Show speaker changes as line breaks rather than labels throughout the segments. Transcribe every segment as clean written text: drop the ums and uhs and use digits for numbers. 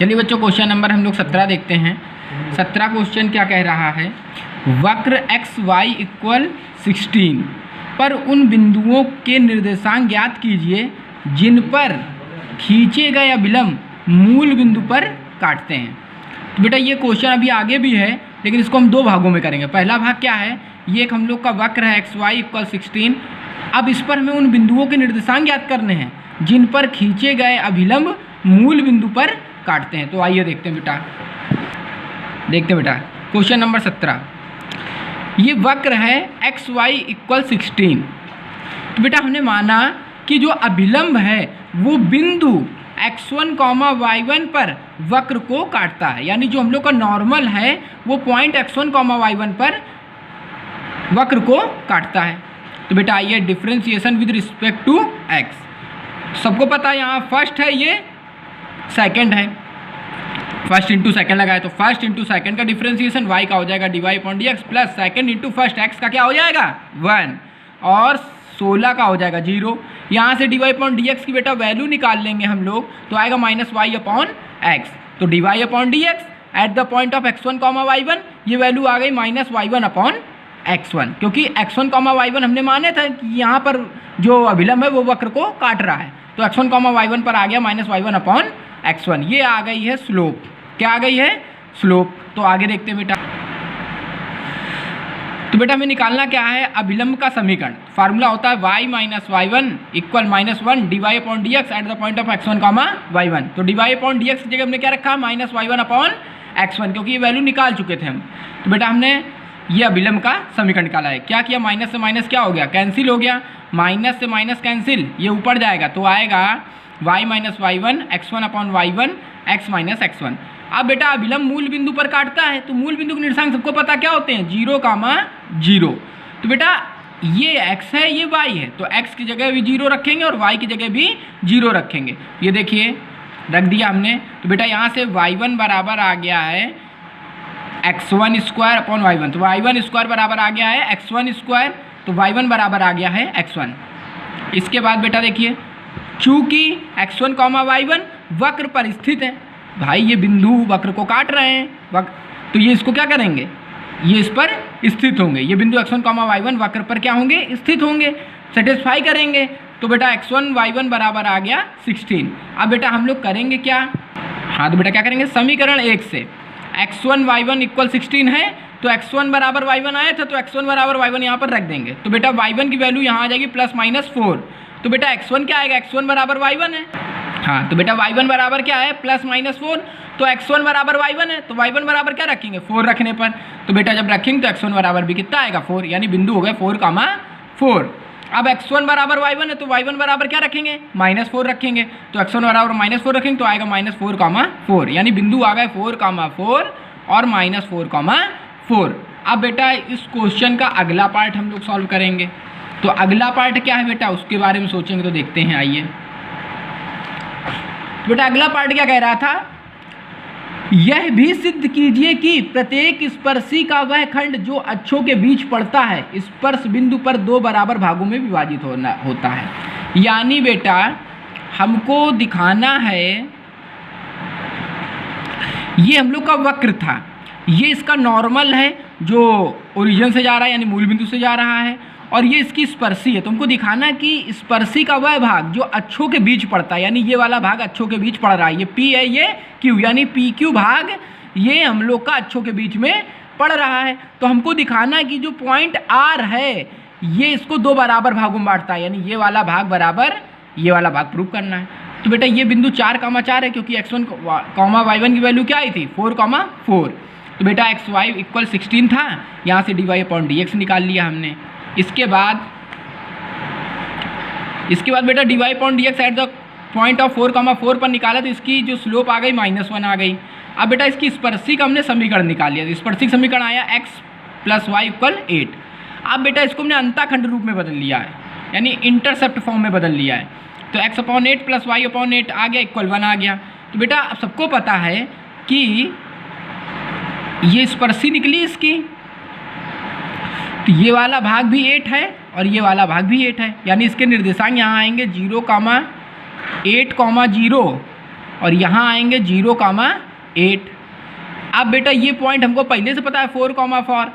चलिए बच्चों, question number हम लोग 17 देखते हैं। 17 क्वेश्चन क्या कह रहा है, वक्र एक्स वाई इक्वल 16 पर उन बिंदुओं के निर्देशांक ज्ञात कीजिए जिन पर खींचे गए अभिलंब मूल बिंदु पर काटते हैं। तो बेटा ये क्वेश्चन अभी आगे भी है, लेकिन इसको हम दो भागों में करेंगे। पहला भाग क्या है, ये एक हम लोग का वक्र है एक्स वाई इक्वल 16। अब इस पर हमें उन बिंदुओं के निर्देशांक ज्ञात करने हैं जिन पर खींचे गए अभिलंब मूल बिंदु पर काटते हैं। तो आइए देखते हैं बेटा क्वेश्चन नंबर 17। ये वक्र है एक्स वाई इक्वल 16। तो बेटा हमने माना कि जो अभिलंब है वो बिंदु x1, y1 पर वक्र को काटता है, यानी जो हम लोग का नॉर्मल है वो पॉइंट x1, y1 पर वक्र को काटता है। तो बेटा आइए differentiation with respect to x। सबको पता है यहाँ फर्स्ट है, ये सेकंड है, फर्स्ट इंटू सेकंड लगाए तो फर्स्ट इंटू सेकंड का डिफरेंशिएशन y का हो जाएगा dy/dx plus second into first x का क्या हो जाएगा 1 और 16 का हो जाएगा 0। यहाँ से dy/dx की बेटा वैल्यू निकाल लेंगे हम लोग तो आएगा -y/x। तो dy/dx at the point of x1, y1 ये वैल्यू आ गई -y1/x1, क्योंकि x1, y1 हमने माने थे कि यहाँ पर जो अभिलंब है वो वक्र को काट रहा है। तो x1, y1 पर आ गया -y1/x1। ये आ गई है स्लोप। क्या आ गई है? स्लोप। तो आगे देखते हैं बेटा। तो बेटा हमें निकालना क्या है, अभिलंब का समीकरण। फार्मूला होता है y - y1 equal -1 dy/dx at the point of x1, y1। तो dy/dx की जगह हमने क्या रखा, -y1/x1, क्योंकि ये वैल्यू निकाल चुके थे हम। तो बेटा हमने ये अभिलंब का समीकरण निकाला है। क्या किया, माइनस से माइनस क्या हो गया, कैंसिल हो गया। माइनस से माइनस कैंसिल, ये ऊपर जाएगा तो आएगा y - y1 x1/y1 x - x1। अब बेटा अभिलंब मूल बिंदु पर काटता है, तो मूल बिंदु के निर्देशांक सबको पता क्या होते हैं, 0, 0। तो बेटा ये x है, ये y है, तो x की जगह भी 0 रखेंगे और y की जगह भी 0 रखेंगे। ये देखिए रख दिया हमने। तो बेटा यहाँ से y1 बराबर आ गया है x1² तो y1² बराबर आ गया है x1², तो y1 बराबर आ गया है x1। इसके बाद बेटा देखिए, चूँकि x1, y1 वक्र पर स्थित है, भाई ये बिंदु वक्र को काट रहे हैं तो ये इसको क्या करेंगे, ये इस पर स्थित होंगे। ये बिंदु x1, y1 वक्र पर क्या होंगे, स्थित होंगे, सेटिस्फाई करेंगे। तो बेटा x1, y1 बराबर आ गया 16। अब बेटा हम लोग करेंगे क्या, हाँ तो बेटा क्या करेंगे, समीकरण 1 से x1, y1 इक्वल 16 है, तो x1 बराबर y1 आया था, तो x1 बराबर y1 यहाँ पर रख देंगे। तो बेटा y1 की वैल्यू यहाँ आ जाएगी +-4। तो बेटा x1 क्या आएगा, x1 बराबर y1 है, हाँ तो बेटा y1 बराबर क्या है, +-4। तो x1 बराबर y1 है, तो y1 बराबर क्या रखेंगे, 4 रखने पर। तो बेटा जब रखेंगे तो x1 बराबर भी कितना आएगा, 4, यानी बिंदु हो गए 4, अब x1 बराबर y1 है, तो y1 बराबर क्या रखेंगे, -4 रखेंगे। तो x1 बराबर -4 रखेंगे तो आएगा -4, यानी बिंदु आ गए 4, 4 और -4। अब बेटा इस क्वेश्चन का अगला पार्ट हम लोग सॉल्व करेंगे। तो अगला पार्ट क्या है बेटा, उसके बारे में सोचेंगे तो देखते हैं, आइए। बेटा अगला पार्ट क्या कह रहा था, यह भी सिद्ध कीजिए कि प्रत्येक स्पर्शी का वह खंड जो अक्षों के बीच पड़ता है स्पर्श बिंदु पर 2 बराबर भागों में विभाजित होता है। यानी बेटा हमको दिखाना है, ये हम लोग का वक्र था, ये इसका नॉर्मल है जो ओरिजिन से जा रहा है यानी मूल बिंदु से जा रहा है, और ये इसकी स्पर्शी है। तुमको दिखाना कि स्पर्शी का वह भाग जो अक्षों के बीच पड़ता है, यानी ये वाला भाग अक्षों के बीच पड़ रहा है, ये P है, ये Q, यानी PQ भाग ये हम लोग का अक्षों के बीच में पड़ रहा है। तो हमको दिखाना है कि जो पॉइंट R है ये इसको 2 बराबर भागों में बांटता है, यानी ये वाला भाग बराबर ये वाला भाग प्रूव करना है। तो बेटा ये बिंदु 4, है, क्योंकि x1, y1 की वैल्यू क्या आई थी, 4, तो बेटा एक्स वाई इक्वल 16 था, यहाँ से dy/dx निकाल लिया हमने। इसके बाद बेटा dy/dx at the point of 4, पर निकाला तो इसकी जो स्लोप आ गई -1 आ गई। अब बेटा इसकी स्पर्शी का हमने समीकरण निकाल लिया, स्पर्शी समीकरण आया x + y = 8। अब बेटा इसको हमने अंताखंड रूप में बदल लिया है, यानी इंटरसेप्ट फॉर्म में बदल लिया है। तो x/8 + y/8 आ गया इक्वल 1 आ गया। तो बेटा अब सबको पता है कि ये स्पर्शी निकली इसकी, तो ये वाला भाग भी 8 है और ये वाला भाग भी 8 है, यानी इसके निर्देशांक यहाँ आएंगे 0, 8, 0 और यहाँ आएंगे 0,8। अब बेटा ये पॉइंट हमको पहले से पता है 4,4,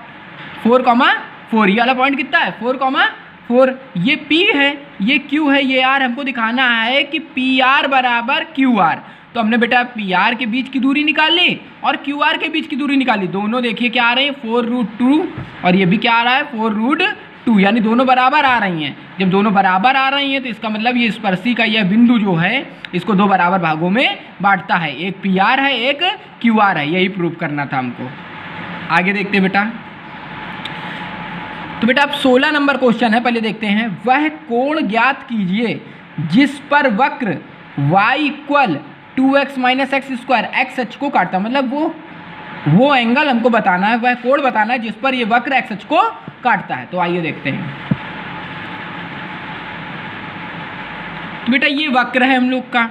4,4, ये वाला पॉइंट कितना है 4,4। ये P है, ये Q है, ये R। हमको दिखाना है कि PR बराबर QR। तो हमने बेटा PR के बीच की दूरी निकाल ली और QR के बीच की दूरी निकाली। दोनों देखिए क्या आ रहे हैं 4√2 और ये भी क्या आ रहा है 4√2, यानी दोनों बराबर आ रही हैं। जब दोनों बराबर आ रही हैं तो इसका मतलब ये स्पर्शी का यह बिंदु जो है इसको दो बराबर भागों में बांटता है, एक PR है एक QR है। यही प्रूव करना था हमको। आगे देखते हैं बेटा। तो बेटा अब 16 नंबर क्वेश्चन है, पहले देखते हैं। वह कोण ज्ञात कीजिए जिस पर वक्र y equal 2x minus x square x अक्ष को काटता, मतलब वो एंगल हमको बताना है, वह कोण बताना है जिस पर ये वक्र एक्स अक्ष को काटता है। तो आइए देखते हैं। तो बेटा ये वक्र है हम लोग का,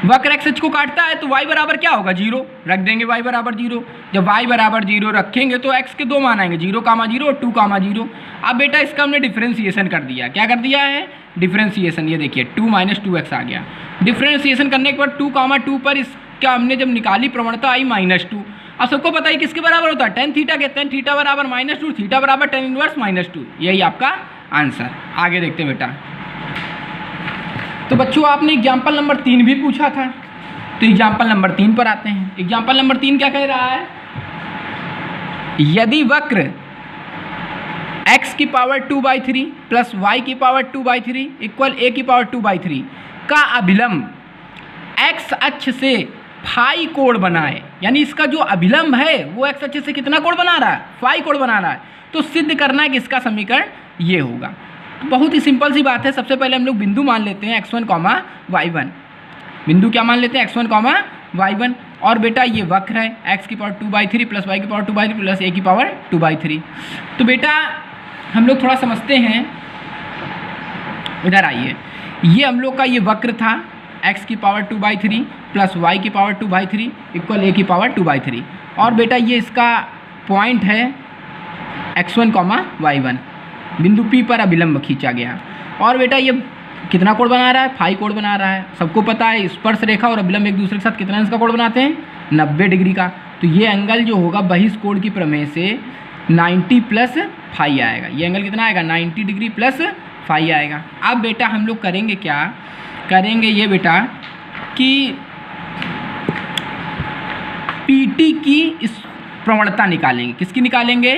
वक्र एक्स अक्ष को काटता है तो y बराबर क्या होगा 0 रख देंगे, y बराबर 0। जब y बराबर 0 रखेंगे तो x के दो मान आएंगे 0,0 और 2,0। अब बेटा इसका हमने डिफ्रेंसिएशन कर दिया। क्या कर दिया है डिफ्रेंसिएशन, ये देखिए 2 - 2x आ गया। डिफ्रेंसिएशन करने के बाद 2,2 पर इसका हमने जब निकाली प्रवणता आई -2। अब सबको पता है किसके बराबर होता है tan थीटा के, tan थीटा बराबर -2, थीटा बराबर tan इनवर्स -2। यही आपका आंसर। आगे देखते हैं बेटा। तो बच्चों आपने एग्जाम्पल नंबर 3 भी पूछा था, तो एग्जाम्पल नंबर 3 पर आते हैं। एग्जाम्पल नंबर 3 क्या कह रहा है, यदि वक्र x की पावर 2/3 प्लस y की पावर 2/3 इक्वल a की पावर 2/3 का अभिलंब x अक्ष से फाई कोण बनाए, यानी इसका जो अभिलंब है वो x अक्ष से कितना कोण बना रहा है फाई कोण बना रहा है, तो सिद्ध करना है कि इसका समीकरण ये होगा। तो बहुत ही सिंपल सी बात है। सबसे पहले हम लोग बिंदु मान लेते हैं x1, y1। बिंदु क्या मान लेते हैं x1, y1। और बेटा ये वक्र है x की पावर 2/3 प्लस y की पावर 2/3 प्लस a की पावर 2/3। तो बेटा हम लोग थोड़ा समझते हैं, इधर आइए। ये हम लोग का ये वक्र था x की पावर 2/3 प्लस y की पावर 2/3 इक्वल a की पावर 2/3। और बेटा ये इसका पॉइंट है x1, y1। बिंदु P पर अभिलंब खींचा गया। और बेटा ये कितना कोण बना रहा है फाई कोण बना रहा है। सबको पता है स्पर्श रेखा और अभिलंब एक दूसरे के साथ कितना इसका कोण बनाते हैं 90 डिग्री का। तो ये एंगल जो होगा बहिष्कोण की प्रमेय से 90 प्लस फाई आएगा। ये एंगल कितना आएगा 90 डिग्री प्लस फाई आएगा। अब बेटा हम लोग करेंगे क्या करेंगे ये बेटा कि PT की इस प्रवणता निकालेंगे। किसकी निकालेंगे,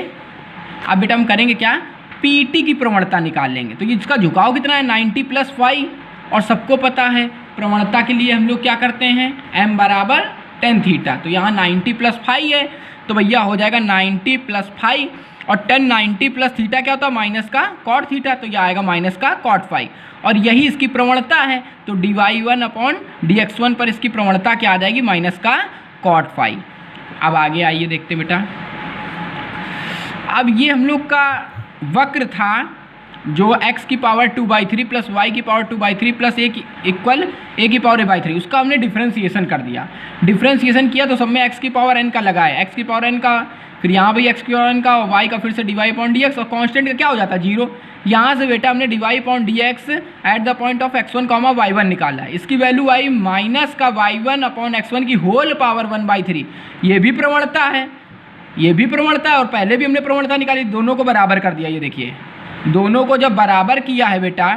अब बेटा हम करेंगे क्या PT की प्रवणता निकाल लेंगे। तो इसका झुकाव कितना है 90 प्लस फाई, और सबको पता है प्रवणता के लिए हम लोग क्या करते हैं m बराबर tan थीटा। तो यहाँ 90 प्लस फाई है तो भैया हो जाएगा 90 प्लस फाई, और tan 90 प्लस थीटा क्या होता है माइनस का कॉट थीटा, तो यह आएगा माइनस का कॉट फाई। और यही इसकी प्रवणता है, तो dy1/dx1 पर इसकी प्रवणता क्या आ जाएगी माइनस का कॉट फाई। अब आगे आइए देखते बेटा। अब ये हम लोग का वक्र था जो x की पावर 2/3 प्लस y की power 2/3 plus a equal a की पावर a/3, उसका हमने डिफ्रेंसिएशन कर दिया। डिफ्रेंसिएशन किया तो सब में x की पावर n का लगाए, x की पावर n का, फिर यहाँ भी x की पावर n का, और y का फिर से dy/dx, और कांस्टेंट का क्या हो जाता है 0। यहाँ से बेटा हमने dy/dx at the point of x1, y1 निकाला है। इसकी वैल्यू आई माइनस का y1/x1 की होल पावर 1/3। ये भी प्रवणता है, ये भी प्रवणता है, और पहले भी हमने प्रवणता निकाली, दोनों को बराबर कर दिया। ये देखिए दोनों को जब बराबर किया है बेटा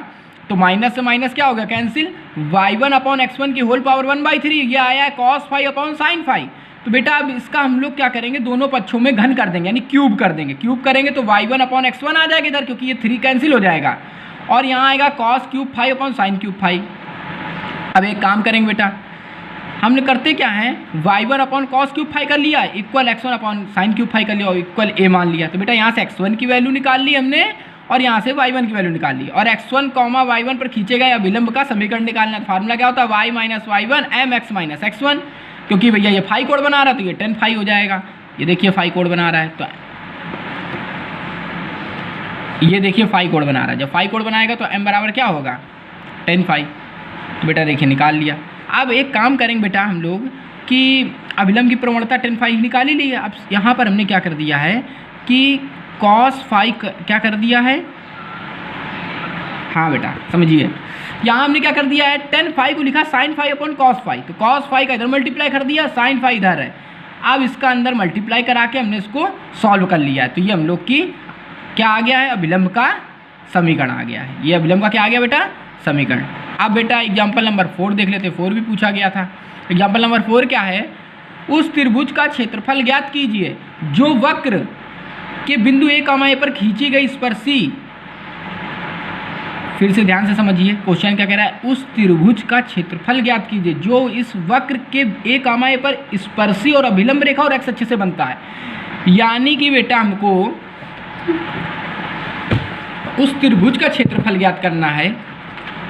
तो माइनस से माइनस क्या हो गया कैंसिल, y1/x1 की होल पावर 1/3, ये आया है cos phi/sin phi। तो बेटा अब इसका हम लोग क्या करेंगे दोनों पक्षों में घन कर देंगे, यानी क्यूब कर देंगे। क्यूब करेंगे तो y1/x1 आ जाएगा इधर, क्योंकि ये 3 कैंसिल हो जाएगा, और यहाँ आएगा cos³ phi/sin³ phi। अब एक काम करेंगे बेटा, हमने करते क्या है y1/cos³ phi कर लिया इक्वल x1/sin³ phi कर लिया और इक्वल a मान लिया। तो बेटा यहाँ से x1 की वैल्यू निकाल ली हमने और यहाँ से y1 की वैल्यू निकाल ली, और x1, y1 पर खींचे गए अभिलंब का समीकरण निकालना। फार्मूला क्या होता है y - y1 mx - x1, क्योंकि भैया ये फाई कोण बना रहा है तो ये tan फाई हो जाएगा। ये देखिए फाई कोण बना रहा है, तो ये देखिए फाई कोण बना रहा है। जब फाई कोण बनाएगा तो m बराबर क्या होगा tan फाई। तो बेटा देखिए निकाल लिया। अब एक काम करेंगे बेटा हम लोग कि अभिलंब की प्रवणता tan फाई निकाल ही ली है। अब यहाँ पर हमने क्या कर दिया है कि cos फाई क्या कर दिया है हाँ बेटा समझिए, यहाँ हमने क्या कर दिया है, tan फाई को लिखा sin phi upon cos phi, तो cos फाई का इधर मल्टीप्लाई कर दिया, sin फाई इधर है। अब इसका अंदर मल्टीप्लाई करा के हमने इसको सॉल्व कर लिया है, तो ये हम लोग की क्या आ गया है, अभिलंब का समीकरण आ गया है। ये अभिलंब का क्या आ गया बेटा, समीकरण। अब बेटा एग्जाम्पल नंबर 4 देख लेते, 4 भी पूछा गया था। एग्जाम्पल नंबर 4 क्या है, उस त्रिभुज का क्षेत्रफल ज्ञात कीजिए जो वक्र के बिंदु A, A पर खींची गई स्पर्शी, फिर से ध्यान से समझिए क्वेश्चन क्या कह रहा है, उस त्रिभुज का क्षेत्रफल ज्ञात कीजिए जो इस वक्र के A, A पर स्पर्शी और अभिलंब रेखा और x अक्ष से बनता है। यानी कि बेटा हमको उस त्रिभुज का क्षेत्रफल ज्ञात करना है।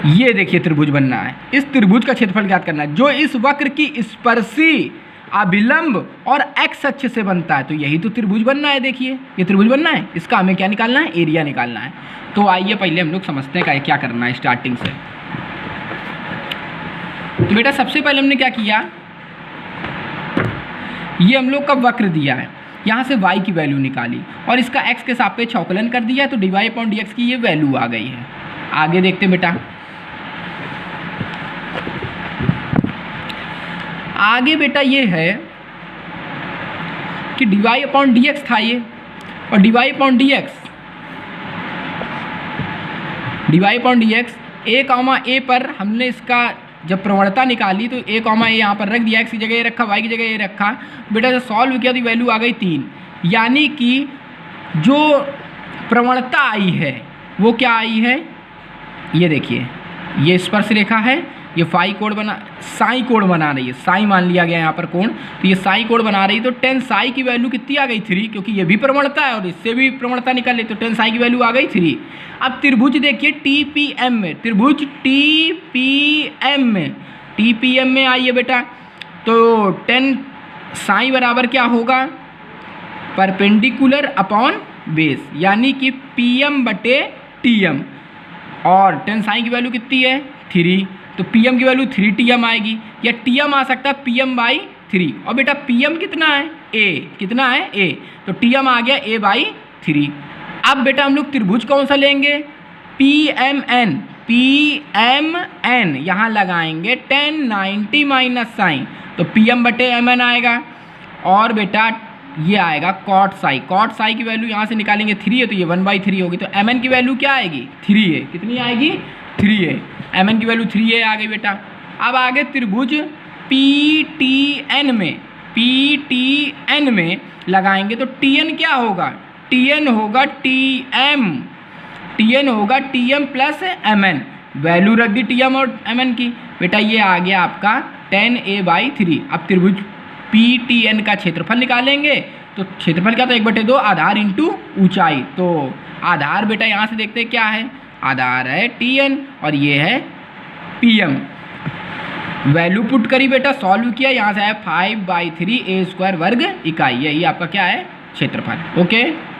ये देखिए त्रिभुज बनना है, इस त्रिभुज का क्षेत्रफल ज्ञात करना है जो इस वक्र की स्पर्शी, अभिलंब और x अक्ष से बनता है। तो यही तो त्रिभुज बनना है, देखिए ये त्रिभुज बनना है, इसका हमें क्या निकालना है, एरिया निकालना है। तो आइए पहले हम लोग समझते हैं क्या करना है स्टार्टिंग से। तो बेटा सबसे पहले हमने क्या किया, ये हम लोग का वक्र दिया है, यहाँ से y की वैल्यू निकाली और इसका x के सापेक्ष अवकलन कर दिया, तो dy/dx की ये वैल्यू आ गई है। आगे देखते हैं बेटा, आगे बेटा ये है कि dy/dx था ये, और dy/dx a, पर हमने इसका जब प्रवणता निकाली तो a, यहाँ पर रख दिया, x की जगह ये रखा, y की जगह ये रखा। बेटा जब सॉल्व किया तो वैल्यू आ गई 3, यानी कि जो प्रवणता आई है वो क्या आई है, ये देखिए ये स्पर्श रेखा है, ये साई कोण बना रही है, साई मान लिया गया यहाँ पर कोण, तो ये साई कोण बना रही है। तो tan साई की वैल्यू कितनी आ गई 3, क्योंकि ये भी प्रवणता है और इससे भी प्रवणता निकल ली, तो tan साई की वैल्यू आ गई 3। अब त्रिभुज देखिए TPM में, त्रिभुज TPM में आइए बेटा, तो tan साई बराबर क्या होगा, परपेंडिकुलर अपॉन बेस, यानी कि PM/TM, और tan साई की वैल्यू कितनी है 3, तो PM की वैल्यू 3TM आएगी, या TM आ सकता है PM/3, और बेटा PM कितना है A, कितना है A, तो TM आ गया A/3। अब बेटा हम लोग त्रिभुज कौन सा लेंगे, PMN, यहाँ लगाएंगे tan 90 माइनस साइन, तो PM/MN आएगा, और बेटा ये आएगा cot साई की वैल्यू यहाँ से निकालेंगे 3 है, तो ये 1/3 होगी, तो MN की वैल्यू क्या आएगी 3 है, कितनी आएगी 3 है, MN की वैल्यू 3 है आ गई बेटा। अब आगे त्रिभुज PTN में लगाएंगे तो TN क्या होगा, TN होगा TM प्लस MN, वैल्यू रख दी TM और MN की, बेटा ये आ गया आपका tan A/3। अब त्रिभुज PTN का क्षेत्रफल निकालेंगे, तो क्षेत्रफल क्या, तो 1/2 आधार इंटू ऊंचाई, तो आधार बेटा यहाँ से देखते हैं क्या है, आधार है TN और ये है PM, वैल्यू पुट करी बेटा, सॉल्व किया, यहाँ से आया 5/3 A² वर्ग इकाई, यही आपका क्या है क्षेत्रफल। ओके।